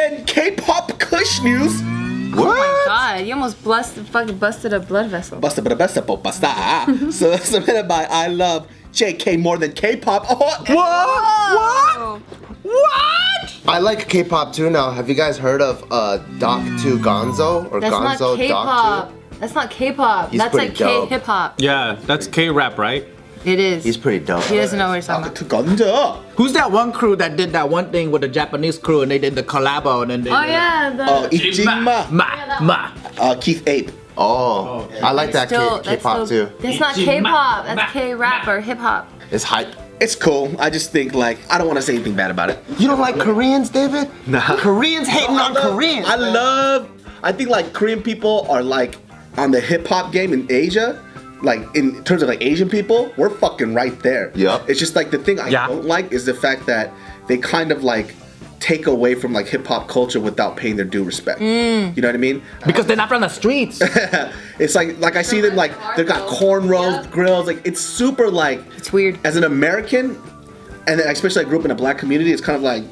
In K-pop Kush news. What? Oh my god, you almost busted a blood vessel. So submitted by I love JK more than K-pop. What? I like K-pop too now. Have you guys heard of Doc 2 Gonzo or That's Gonzo not K-pop. Doc 2? That's not K-pop. He's That's pretty like dope. K-hip-hop. Yeah, that's K-rap, right? It is. He's pretty dope. He doesn't know what he's talking about. Gonzo. Who's that one crew that did that one thing with the Japanese crew and they did the collabo and then they Oh yeah, the Ijima. Keith Ape. Oh, I like that K-pop too. That's not K-pop. That's K-rap or hip-hop. It's hype. It's cool. I just think like I don't want to say anything bad about it. You don't like Koreans, David? Nah. Koreans hating on Koreans. I think like Korean people are like on the hip hop game in Asia. Like in terms of like Asian people, we're fucking right there. Yep. It's just like the thing I don't like is the fact that they kind of like take away from like hip hop culture without paying their due respect. You know what I mean? Because they're not from the streets. It's like I see them like they've got cornrows, grills, like it's super like It's weird. as an American, and then especially I grew up in a black community, it's kind of like,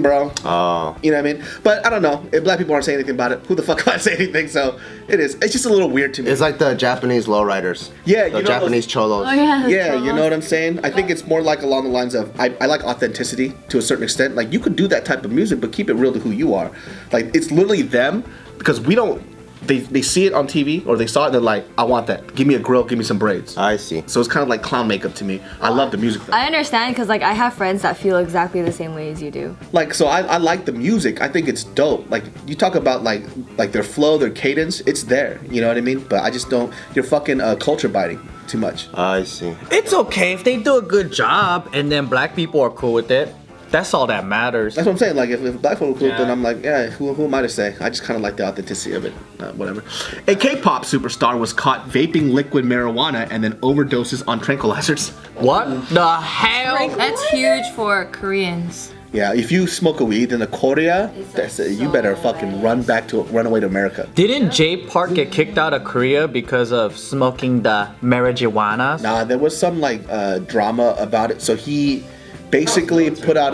bro. Oh. You know what I mean? But I don't know. If black people aren't saying anything about it, who the fuck can I say anything? So it is. It's just a little weird to me. It's like the Japanese lowriders. Yeah, The you know Japanese those- cholos. Oh yeah. Yeah, you know what I'm saying? I think it's more like along the lines of I like authenticity to a certain extent. Like you could do that type of music, but keep it real to who you are. Like it's literally them because we don't. They see it on TV or they saw it and they're like, I want that. Give me a grill, give me some braids. I see. So it's kind of like clown makeup to me. I love the music. Though. I understand because like I have friends that feel exactly the same way as you do. Like so I like the music. I think it's dope. Like you talk about like their flow, their cadence, it's there. You know what I mean? But I just don't. You're fucking culture biting too much. I see. It's okay if they do a good job and then black people are cool with it. That's all that matters. That's what I'm saying. Like, if black people are cool, then I'm like, yeah, who am I to say? I just kind of like the authenticity of it. Whatever. A K-pop superstar was caught vaping liquid marijuana and then overdoses on tranquilizers. What the hell? That's huge for Koreans. Yeah, if you smoke a weed in Korea, that's it. You better fucking run away to America. Didn't J Park get kicked out of Korea because of smoking the marijuana? Nah, there was some like drama about it. So he basically put out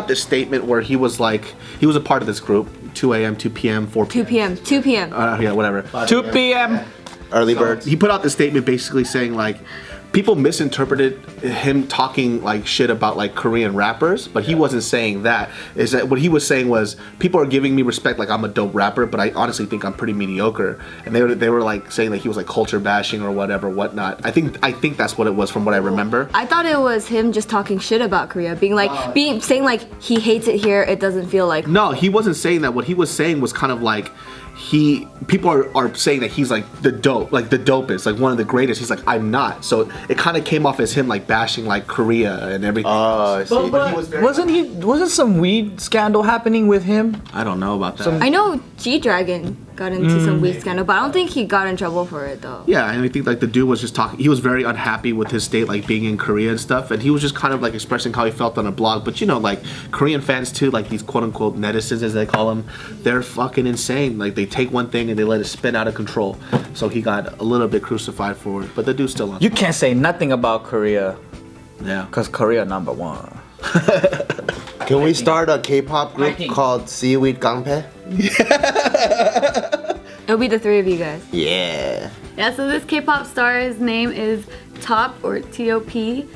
this statement where he was like, he was a part of this group, 2 a.m., 2 p.m., 4 p.m. 2 p.m. 2 p.m. Yeah, whatever. 2 p.m. Early birds. He put out this statement basically saying like, people misinterpreted him talking like shit about like Korean rappers, but he wasn't saying that. Is that what he was saying was people are giving me respect like I'm a dope rapper, but I honestly think I'm pretty mediocre. And they were like saying that he was like culture bashing or whatnot. I think that's what it was from what I remember. I thought it was him just talking shit about Korea, saying like he hates it here. It doesn't feel like. No, he wasn't saying that. What he was saying was kind of like people are saying that he's like the dopest, like one of the greatest. He's like, I'm not. So it kind of came off as him like bashing like Korea and everything. Oh, I see. But he was very wasn't some weed scandal happening with him? I don't know about that. I know G-Dragon got into some weed scandal, but I don't think he got in trouble for it though. Yeah, and I think like the dude was just talking. He was very unhappy with his state, like being in Korea and stuff, and he was just kind of like expressing how he felt on a blog. But you know, like Korean fans too, like these quote unquote netizens as they call them, they're fucking insane. Like they take one thing and they let it spin out of control. So he got a little bit crucified for it, but the dude's still on. You can't say nothing about Korea. Yeah, Cause Korea #1. Can we start a K-pop group called Seaweed Gangpe? It'll be the three of you guys. Yeah. Yeah, so this K-pop star's name is T.O.P or T.O.P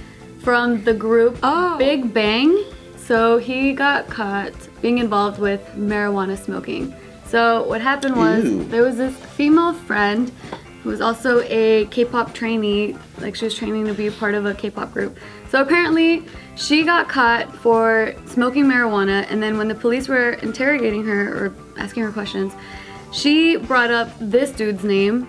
from the group Big Bang. So he got caught being involved with marijuana smoking. So what happened was there was this female friend who was also a K-pop trainee, like she was training to be a part of a K-pop group. So apparently she got caught for smoking marijuana, and then when the police were interrogating her or asking her questions, she brought up this dude's name.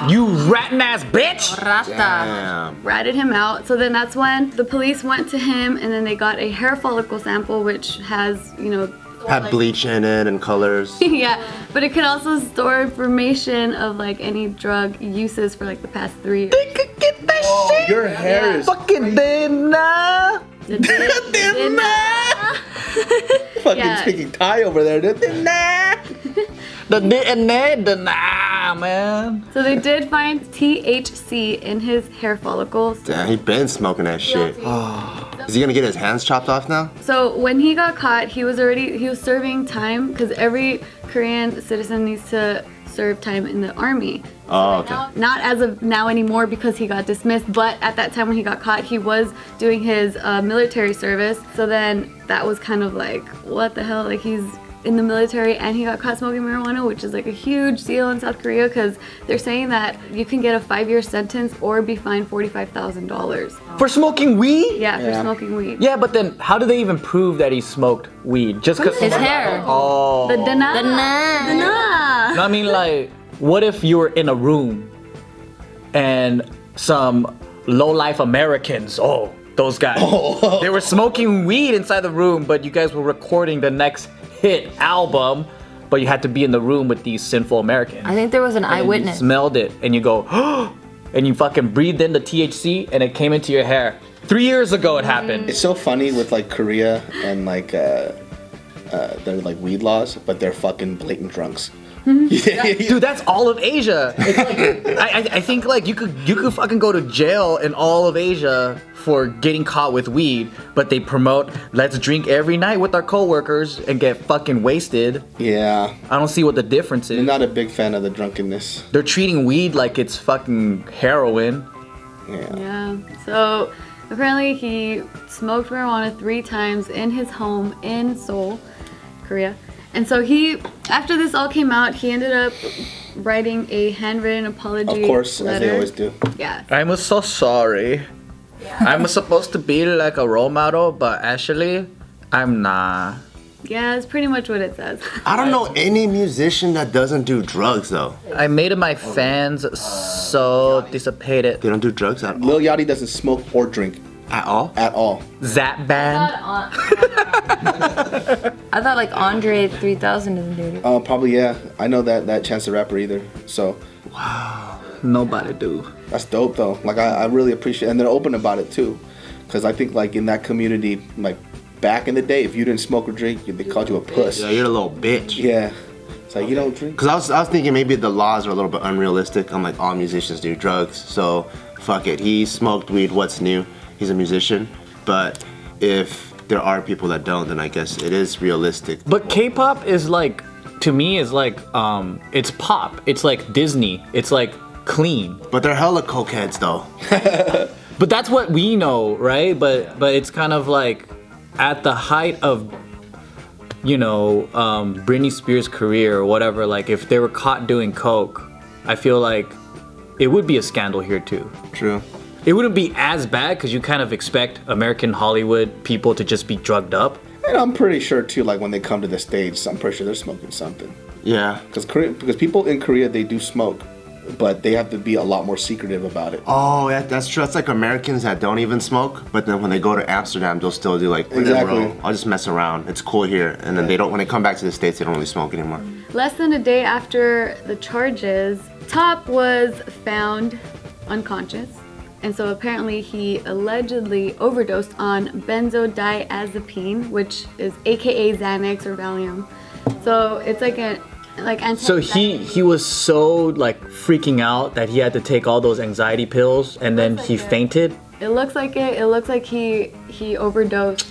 You ratting ass bitch! Rata. Damn. Ratted him out. So then that's when the police went to him, and then they got a hair follicle sample, which has, you know, Had bleach in it and colors. yeah, but it could also store information of like any drug uses for like the past 3 years. They could get that shit! your hair is Fucking dinner! fucking Yeah. speaking Thai over there. The DNA, man. So they did find THC in his hair follicles. Damn, he been smoking that shit. Is he gonna get his hands chopped off now? So when he got caught, he was serving time because every Korean citizen needs to serve time in the army. Oh, okay. Not as of now anymore because he got dismissed, but at that time when he got caught, he was doing his military service. So then that was kind of like, what the hell? Like he's in the military and he got caught smoking marijuana, which is like a huge deal in South Korea because they're saying that you can get a 5-year sentence or be fined $45,000. For smoking weed? Yeah, for smoking weed. Yeah, but then how do they even prove that he smoked weed? Just because His hair. Oh. The dana. No, I mean, like, what if you were in a room and some low-life Americans, those guys, they were smoking weed inside the room, but you guys were recording the next hit album, but you had to be in the room with these sinful Americans. I think there was an And you eyewitness. smelled it, and you go, and you fucking breathed in the THC, and it came into your hair. 3 years ago it happened. It's so funny with like Korea and like they're like weed laws, but they're fucking blatant drunks. Dude, that's all of Asia. It's like, I think like you could fucking go to jail in all of Asia for getting caught with weed, but they promote let's drink every night with our coworkers and get fucking wasted. Yeah. I don't see what the difference is. I'm not a big fan of the drunkenness. They're treating weed like it's fucking heroin. Yeah. So apparently he smoked marijuana 3 times in his home in Seoul, Korea. And so after this all came out, he ended up writing a handwritten apology Of course, letter. as they always do. Yeah. I'm so sorry. I'm supposed to be like a role model, but actually, I'm not. Yeah, it's pretty much what it says. I don't know any musician that doesn't do drugs though. I made my fans so dissipated. They don't do drugs at all. Lil Yachty doesn't smoke or drink At all? at all. Zap band. I thought like Andre 3000 doesn't do it. Probably yeah. I know that Chance the Rapper either. So Nobody do. that's dope though. Like I really appreciate, and they're open about it too, because I think like in that community, like back in the day, if you didn't smoke or drink, they called you a puss. Yeah, you're a little bitch. Yeah. It's like you don't drink. Cause I was thinking maybe the laws are a little bit unrealistic. I'm like all musicians do drugs, so fuck it. He smoked weed. What's new? He's a musician. But if there are people that don't, then I guess it is realistic. But K-pop is like, to me, is like, it's pop. It's like Disney. It's like clean. But they're hella cokeheads though. But that's what we know, right? But it's kind of like at the height of, you know, Britney Spears' career or whatever. Like if they were caught doing coke, I feel like it would be a scandal here too. True. It wouldn't be as bad because you kind of expect American Hollywood people to just be drugged up. And I'm pretty sure too, like when they come to the stage, I'm pretty sure they're smoking something. Yeah. Because people in Korea, they do smoke, but they have to be a lot more secretive about it. Oh, yeah, that's true. It's like Americans that don't even smoke, but then when they go to Amsterdam, they'll still do like, whatever, Exactly. I'll just mess around. It's cool here. And then when they come back to the States, they don't really smoke anymore. Less than a day after the charges, T.O.P was found unconscious. And so apparently he allegedly overdosed on benzodiazepine, which is AKA Xanax or Valium. So it's like So he was so like freaking out that he had to take all those anxiety pills and then he fainted. It looks like it. It looks like he overdosed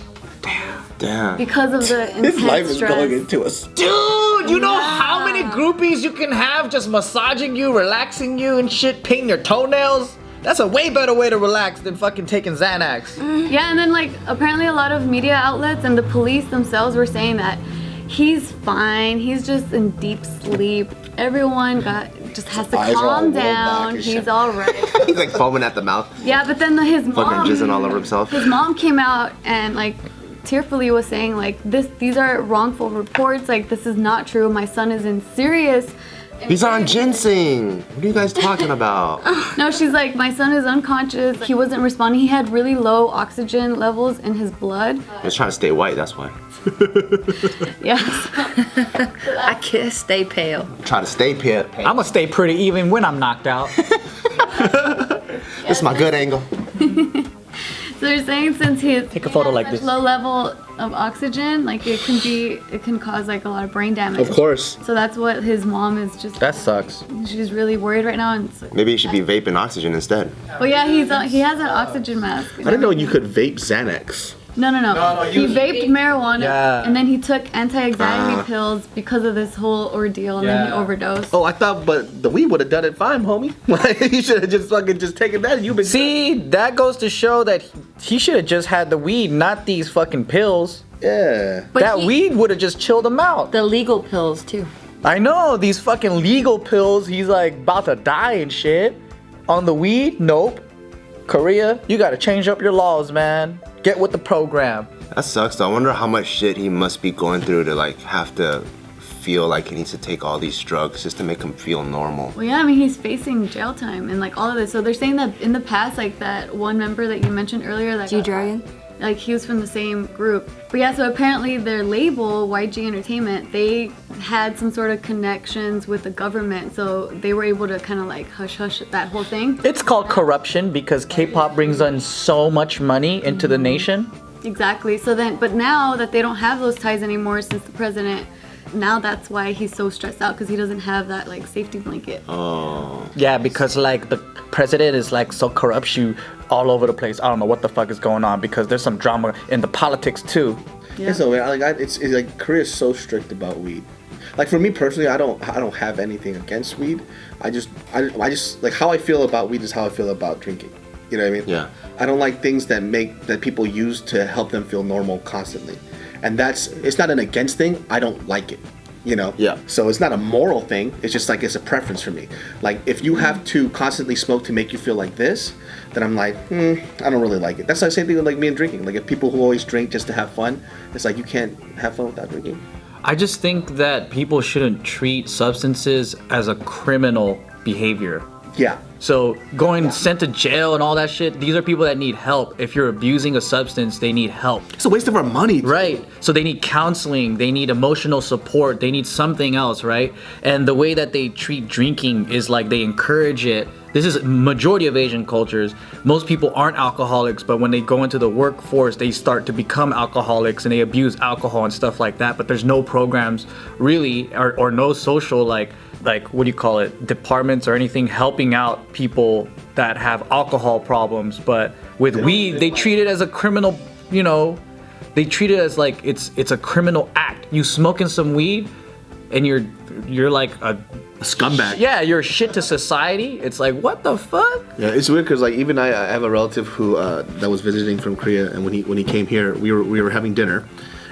Damn. because of the intense His life is stress. going into a. Dude, you know how many groupies you can have just massaging you, relaxing you and shit, painting your toenails? That's a way better way to relax than fucking taking Xanax. Yeah, and then like apparently a lot of media outlets and the police themselves were saying that he's fine. He's just in deep sleep. Everyone just has to eyes are all calm rolled back down. and He's shit. all right. He's like foaming at the mouth. Yeah, but then his Fucking mom, jizzing all over himself. his mom came out and like tearfully was saying like these are wrongful reports. Like this is not true. My son is in serious. He's on ginseng. What are you guys talking about? No, she's like, my son is unconscious. He wasn't responding. He had really low oxygen levels in his blood. He was trying to stay white, that's why. Yes. I can't stay pale. Try to stay pale. I'ma stay pretty even when I'm knocked out. This is my good angle. So they're saying since he's Take a photo like such this. low level of oxygen, like it can cause like a lot of brain damage. Of course. So that's what his mom is just. That sucks. She's really worried right now, and it's like, Maybe he should be vaping oxygen instead. well, yeah, he has an oxygen mask. I didn't know you could vape Xanax. No. He vaped marijuana, Yeah. and then he took anti-anxiety pills because of this whole ordeal, and then he Yeah. overdosed. Oh, I thought, but the weed would have done it fine, homie. Like, you should have just fucking just taken that. You've been See, that goes to show that he should have just had the weed, not these fucking pills. Yeah. But That weed would have just chilled him out. The legal pills too. I know, these fucking legal pills, he's like about to die and shit. On the weed, nope. Korea, you gotta change up your laws, man. Get with the program. That sucks though. I wonder how much shit he must be going through to like have to feel like he needs to take all these drugs just to make him feel normal. Well, yeah, I mean, he's facing jail time and like all of this. So they're saying that in the past, like that one member that you mentioned earlier, that G-Dragon? like he was from the same group. But yeah, so apparently their label, YG Entertainment, they had some sort of connections with the government, so they were able to kind of like hush that whole thing. It's called corruption because K-pop brings in so much money into the nation. Exactly. So then, but now that they don't have those ties anymore since the president, now that's why he's so stressed out, because he doesn't have that like safety blanket. Yeah, because like the president is like so corrupts you all over the place. I don't know what the fuck is going on because there's some drama in the politics too. Yeah. It's so weird. Like, it's like Korea's so strict about weed. Like for me personally, I don't have anything against weed. I just like how I feel about weed is how I feel about drinking. You know what I mean? Yeah. I don't like things that people use to help them feel normal constantly. And it's not an against thing. I don't like it. You know? Yeah. So it's not a moral thing. It's just like it's a preference for me. Like if you have to constantly smoke to make you feel like this, then I'm like, I don't really like it. That's the same thing with like me and drinking. Like if people who always drink just to have fun, it's like you can't have fun without drinking. I just think that people shouldn't treat substances as a criminal behavior. Yeah. So going sent to jail and all that shit, these are people that need help. If you're abusing a substance, they need help. It's a waste of our money. Right. So they need counseling, they need emotional support, they need something else, right? And the way that they treat drinking is like they encourage it. This is majority of Asian cultures. Most people aren't alcoholics, but when they go into the workforce, they start to become alcoholics and they abuse alcohol and stuff like that. But there's no programs really, or no social like what do you call it, departments or anything helping out people that have alcohol problems. But with weed, they treat it as a criminal, you know, they treat it as like it's a criminal act. You smoking some weed and you're like a scumbag. Yeah, you're shit to society. It's like, what the fuck? Yeah, it's weird because like even I have a relative who that was visiting from Korea, and when he came here, we were having dinner,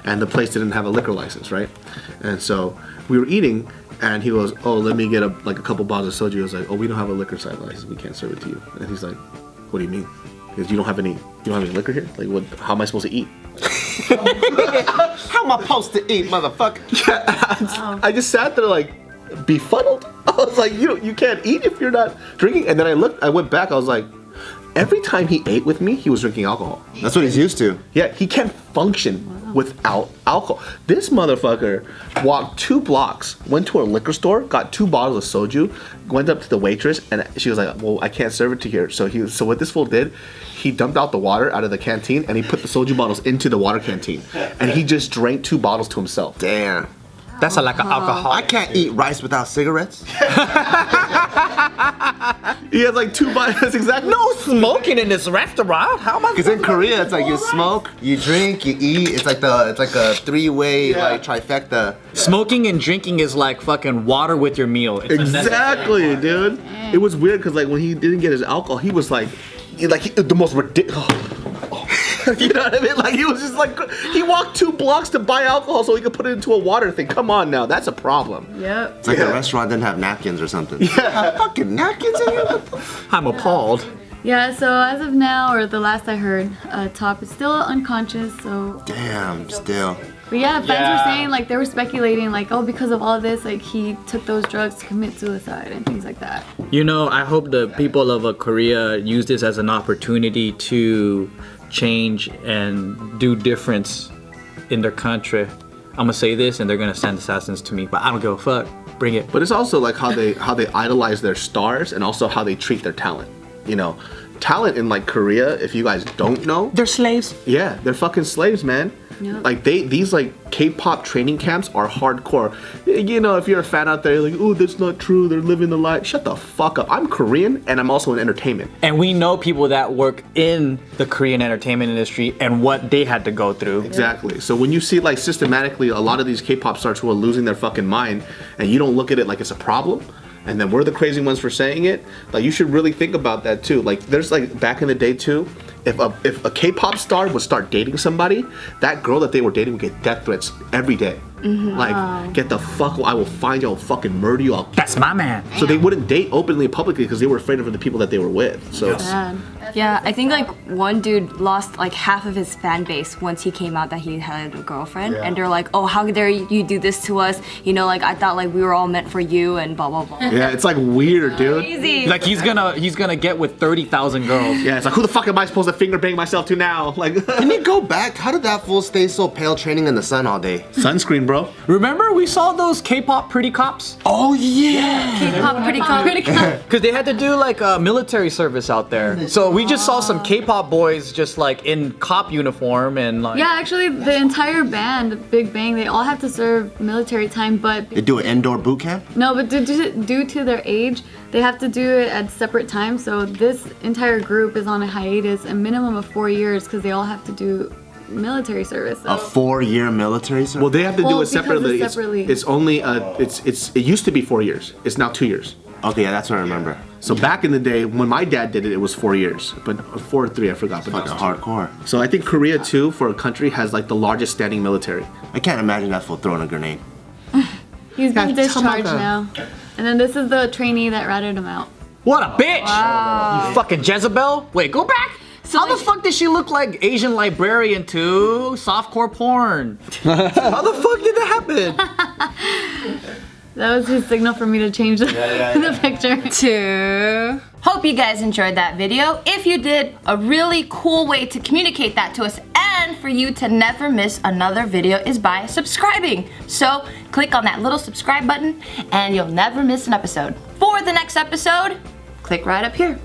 and the place didn't have a liquor license, right? And so we were eating, and he goes, "Oh, let me get a couple bottles of soju." I was like, "Oh, we don't have a liquor license. We can't serve it to you." And he's like, "What do you mean?" Because you don't have any liquor here. Like, what? How am I supposed to eat? How am I supposed to eat, motherfucker? Yeah, I just sat there like befuddled. I was like, you can't eat if you're not drinking. And then I went back. I was like, every time he ate with me, he was drinking alcohol. That's what he's used to. Yeah, he can't function without alcohol. This motherfucker walked 2 blocks, went to a liquor store, got 2 bottles of soju, went up to the waitress, and she was like, "Well, I can't serve it to here." So what this fool did, he dumped out the water out of the canteen and he put the soju bottles into the water canteen, and he just drank 2 bottles to himself. Damn. That's like an alcohol. I can't eat rice without cigarettes. He has like 2 bottles. That's exactly. No smoking in this restaurant. How am I? Because in Korea, it's like you smoke, you drink, you eat. It's like a 3-way like trifecta. Smoking and drinking is like fucking water with your meal. It's Exactly, dude. It was weird because like when he didn't get his alcohol, he was like the most ridiculous. You know what I mean? Like he was just like he walked 2 blocks to buy alcohol so he could put it into a water thing. Come on now, that's a problem. Yep. It's like the restaurant didn't have napkins or something. Yeah. Fucking napkins in here? I'm appalled. Yeah, so as of now, or the last I heard, T.O.P is still unconscious, so... Damn, still. But yeah, fans were saying, like, they were speculating, like, oh, because of all of this, like, he took those drugs to commit suicide and things like that. You know, I hope the people of Korea use this as an opportunity to change and do difference in their country. I'm gonna say this and they're gonna send assassins to me, but I don't give a fuck. Bring it. But it's also like how they idolize their stars and also how they treat their talent. You know, talent in like Korea, if you guys don't know, They're slaves. yeah, they're fucking slaves, man. Yep. Like these like K-pop training camps are hardcore. You know, if you're a fan out there, you're like, oh, that's not true. They're living the life. Shut the fuck up. I'm Korean and I'm also in entertainment. And we know people that work in the Korean entertainment industry and what they had to go through. Exactly. So when you see like systematically a lot of these K-pop stars who are losing their fucking mind, and you don't look at it like it's a problem, and then we're the crazy ones for saying it, like you should really think about that too. Like there's like back in the day too, if a K-pop star would start dating somebody, that girl that they were dating would get death threats every day. Like, get the fuck, I will find you, I'll fucking murder you. That's my man. So they wouldn't date openly and publicly because they were afraid of the people that they were with. So Bad. Yeah, I think like one dude lost like half of his fan base once he came out that he had a girlfriend, and they're like, "Oh, how dare you do this to us? You know, like I thought like we were all meant for you," and blah blah blah. yeah, it's like weird, dude. Crazy. Like he's gonna get with 30,000 girls. Yeah, it's like, who the fuck am I supposed to finger bang myself to now? Like, Can you go back? How did that fool stay so pale training in the sun all day? sunscreen, bro. Remember we saw those K-pop pretty cops? Oh yeah. K-pop pretty cool. Because they had to do like a military service out there. So we just saw some K-pop boys just like in cop uniform and like. Yeah, actually, the entire band, Big Bang, they all have to serve military time, but They do an indoor boot camp? no, but due to their age, they have to do it at separate times. So this entire group is on a hiatus, a minimum of 4 years, because they all have to do military service. So. A 4-year military service? Well, they have to do Well, it separately. because it's separately. It's only it used to be 4 years. It's now 2 years. Okay, yeah, that's what I remember. So back in the day, when my dad did it, it was 4 years, but 4 or 3, I forgot. But Fucking now it's hardcore. 2. So I think Korea too, for a country, has like the largest standing military. I can't imagine that fool throwing a grenade. He's been Yeah, tell him about discharged that. now. And then this is the trainee that ratted him out. What a bitch! You fucking Jezebel. Wait, go back. How the fuck did she look like Asian librarian to softcore porn? How the fuck did that happen? That was his signal for me to change the, the picture. Two. Hope you guys enjoyed that video. If you did, a really cool way to communicate that to us and for you to never miss another video is by subscribing. So click on that little subscribe button and you'll never miss an episode. For the next episode, click right up here.